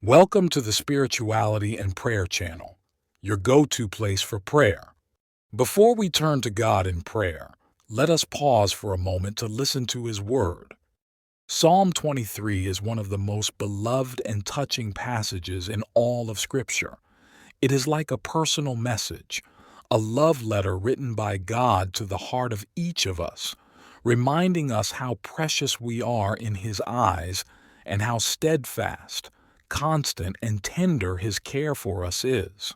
Welcome to the Spirituality and Prayer channel, your go-to place for prayer. Before we turn to God in prayer, let us pause for a moment to listen to His Word. Psalm 23 is one of the most beloved and touching passages in all of Scripture. It is like a personal message, a love letter written by God to the heart of each of us, reminding us how precious we are in His eyes and how steadfast, constant, and tender His care for us is.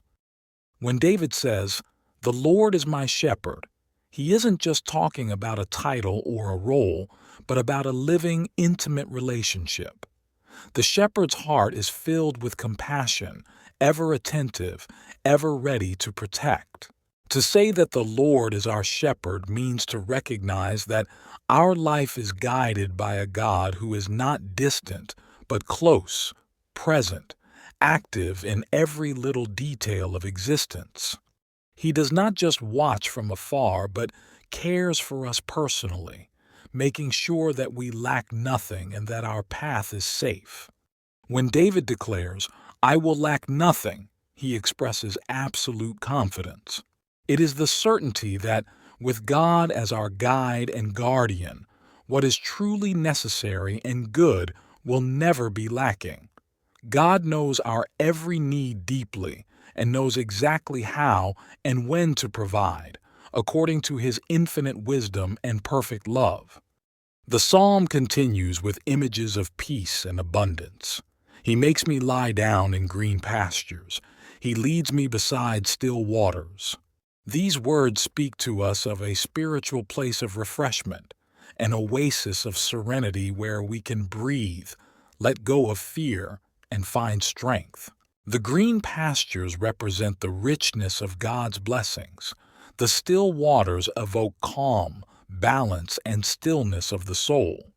When David says, "The Lord is my shepherd," he isn't just talking about a title or a role, but about a living, intimate relationship. The shepherd's heart is filled with compassion, ever attentive, ever ready to protect. To say that the Lord is our shepherd means to recognize that our life is guided by a God who is not distant, but close, present, active in every little detail of existence. He does not just watch from afar, but cares for us personally, making sure that we lack nothing and that our path is safe. When David declares, "I will lack nothing," he expresses absolute confidence. It is the certainty that, with God as our guide and guardian, what is truly necessary and good will never be lacking. God knows our every need deeply and knows exactly how and when to provide, according to His infinite wisdom and perfect love. The psalm continues with images of peace and abundance. He makes me lie down in green pastures. He leads me beside still waters. These words speak to us of a spiritual place of refreshment, an oasis of serenity where we can breathe, let go of fear, and find strength. The green pastures represent the richness of God's blessings. The still waters evoke calm, balance, and stillness of the soul.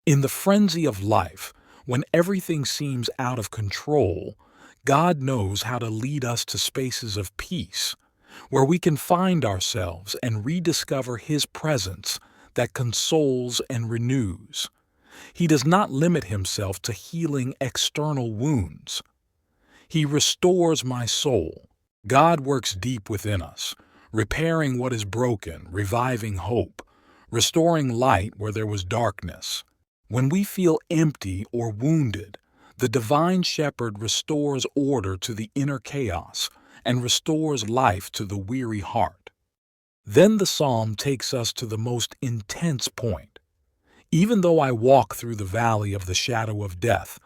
In the frenzy of life, when everything seems out of control, God knows how to lead us to spaces of peace, where we can find ourselves and rediscover His presence that consoles and renews. He does not limit Himself to healing external wounds. He restores my soul. God works deep within us, repairing what is broken, reviving hope, restoring light where there was darkness. When we feel empty or wounded, the divine shepherd restores order to the inner chaos and restores life to the weary heart. Then the psalm takes us to the most intense point. "Even though I walk through the valley of the shadow of death,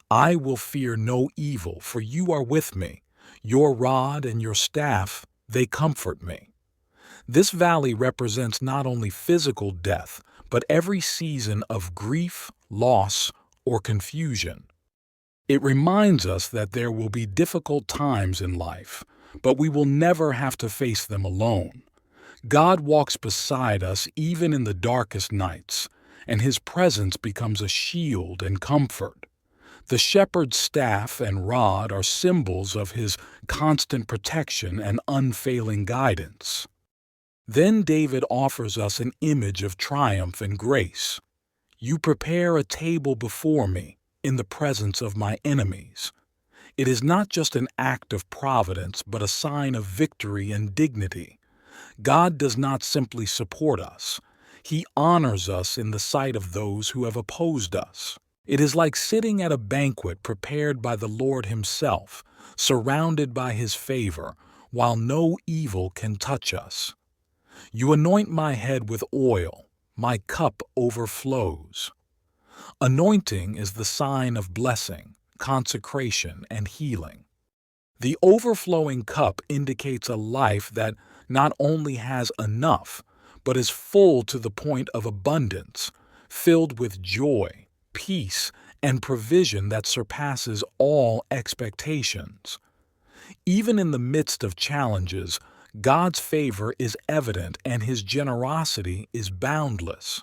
I will fear no evil, for you are with me. Your rod and your staff, they comfort me." This valley represents not only physical death, but every season of grief, loss, or confusion. It reminds us that there will be difficult times in life, but we will never have to face them alone. God walks beside us even in the darkest nights, and His presence becomes a shield and comfort. The shepherd's staff and rod are symbols of His constant protection and unfailing guidance. Then David offers us an image of triumph and grace. "You prepare a table before me in the presence of my enemies." It is not just an act of providence, but a sign of victory and dignity. God does not simply support us. He honors us in the sight of those who have opposed us. It is like sitting at a banquet prepared by the Lord Himself, surrounded by His favor, while no evil can touch us. "You anoint my head with oil, my cup overflows." Anointing is the sign of blessing, consecration, and healing. The overflowing cup indicates a life that not only has enough, but is full to the point of abundance, filled with joy, peace, and provision that surpasses all expectations. Even in the midst of challenges, God's favor is evident and His generosity is boundless.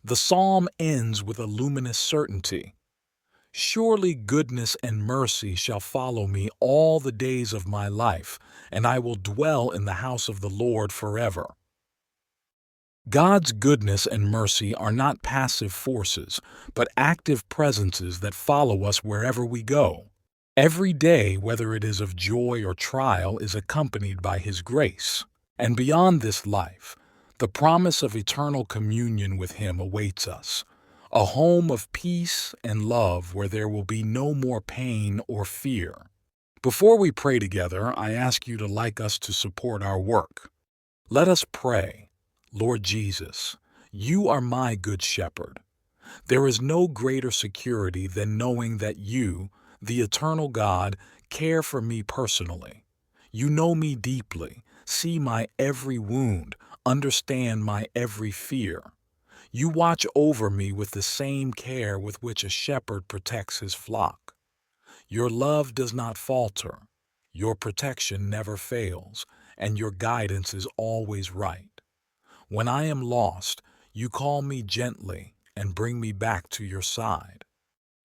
The psalm ends with a luminous certainty. "Surely goodness and mercy shall follow me all the days of my life, and I will dwell in the house of the Lord forever." God's goodness and mercy are not passive forces, but active presences that follow us wherever we go. Every day, whether it is of joy or trial, is accompanied by His grace. And beyond this life, the promise of eternal communion with Him awaits us, a home of peace and love where there will be no more pain or fear. Before we pray together, I ask you to like us to support our work. Let us pray. Lord Jesus, you are my good shepherd. There is no greater security than knowing that you, the eternal God, care for me personally. You know me deeply, see my every wound, understand my every fear. You watch over me with the same care with which a shepherd protects his flock. Your love does not falter, your protection never fails, and your guidance is always right. When I am lost, you call me gently and bring me back to your side.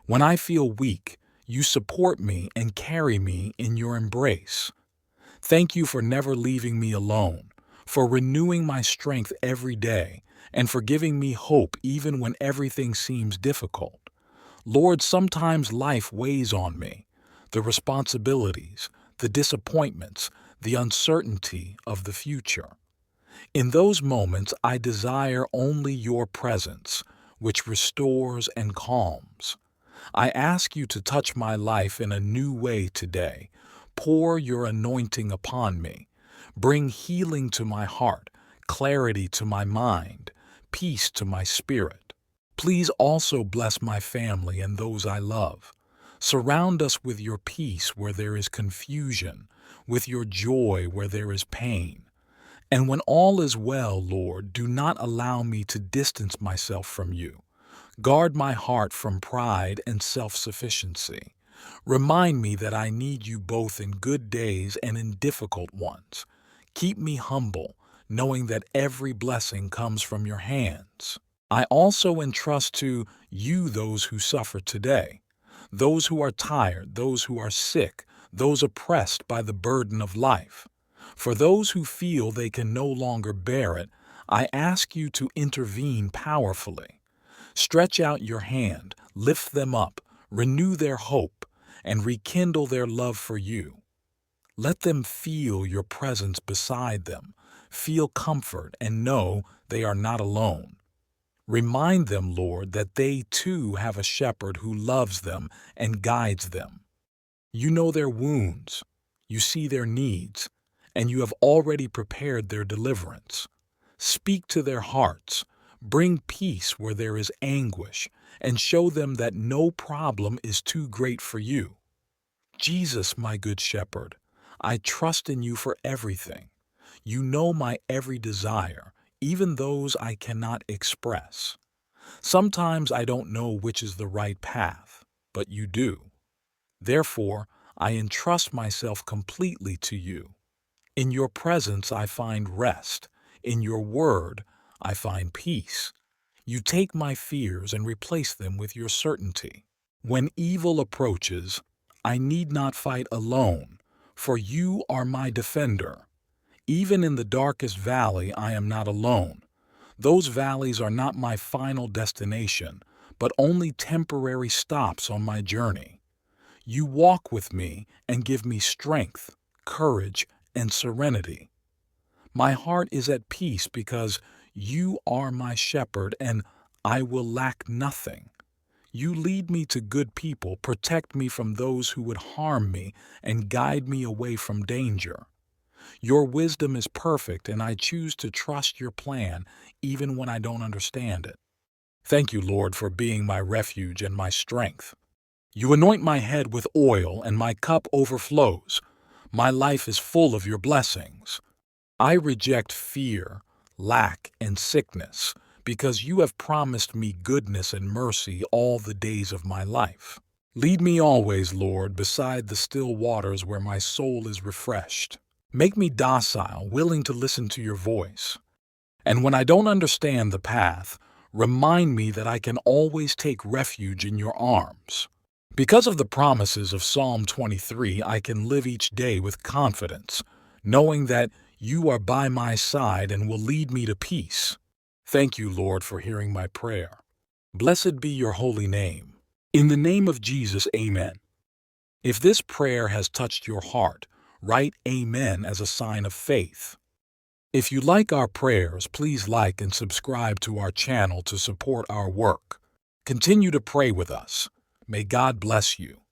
When I feel weak, you support me and carry me in your embrace. Thank you for never leaving me alone, for renewing my strength every day, and for giving me hope even when everything seems difficult. Lord, sometimes life weighs on me, the responsibilities, the disappointments, the uncertainty of the future. In those moments, I desire only your presence, which restores and calms. I ask you to touch my life in a new way today. Pour your anointing upon me. Bring healing to my heart, clarity to my mind, peace to my spirit. Please also bless my family and those I love. Surround us with your peace where there is confusion, with your joy where there is pain. And when all is well, Lord, do not allow me to distance myself from you. Guard my heart from pride and self-sufficiency. Remind me that I need you both in good days and in difficult ones. Keep me humble, knowing that every blessing comes from your hands. I also entrust to you those who suffer today, those who are tired, those who are sick, those oppressed by the burden of life. For those who feel they can no longer bear it, I ask you to intervene powerfully. Stretch out your hand, lift them up, renew their hope, and rekindle their love for you. Let them feel your presence beside them, feel comfort, and know they are not alone. Remind them, Lord, that they too have a shepherd who loves them and guides them. You know their wounds, you see their needs, and you have already prepared their deliverance. Speak to their hearts, bring peace where there is anguish, and show them that no problem is too great for you. Jesus, my good shepherd, I trust in you for everything. You know my every desire, even those I cannot express. Sometimes I don't know which is the right path, but you do. Therefore, I entrust myself completely to you. In your presence I find rest. In your word I find peace. You take my fears and replace them with your certainty. When evil approaches, I need not fight alone, for you are my defender. Even in the darkest valley I am not alone. Those valleys are not my final destination, but only temporary stops on my journey. You walk with me and give me strength, courage, and serenity. My heart is at peace because you are my shepherd and I will lack nothing. You lead me to good people, protect me from those who would harm me, and guide me away from danger. Your wisdom is perfect, and I choose to trust your plan even when I don't understand it. Thank you, Lord, for being my refuge and my strength. You anoint my head with oil, and my cup overflows. My life is full of your blessings. I reject fear, lack, and sickness, because you have promised me goodness and mercy all the days of my life. Lead me always, Lord, beside the still waters where my soul is refreshed. Make me docile, willing to listen to your voice. And when I don't understand the path, remind me that I can always take refuge in your arms. Because of the promises of Psalm 23, I can live each day with confidence, knowing that you are by my side and will lead me to peace. Thank you, Lord, for hearing my prayer. Blessed be your holy name. In the name of Jesus, amen. If this prayer has touched your heart, write Amen as a sign of faith. If you like our prayers, please like and subscribe to our channel to support our work. Continue to pray with us. May God bless you.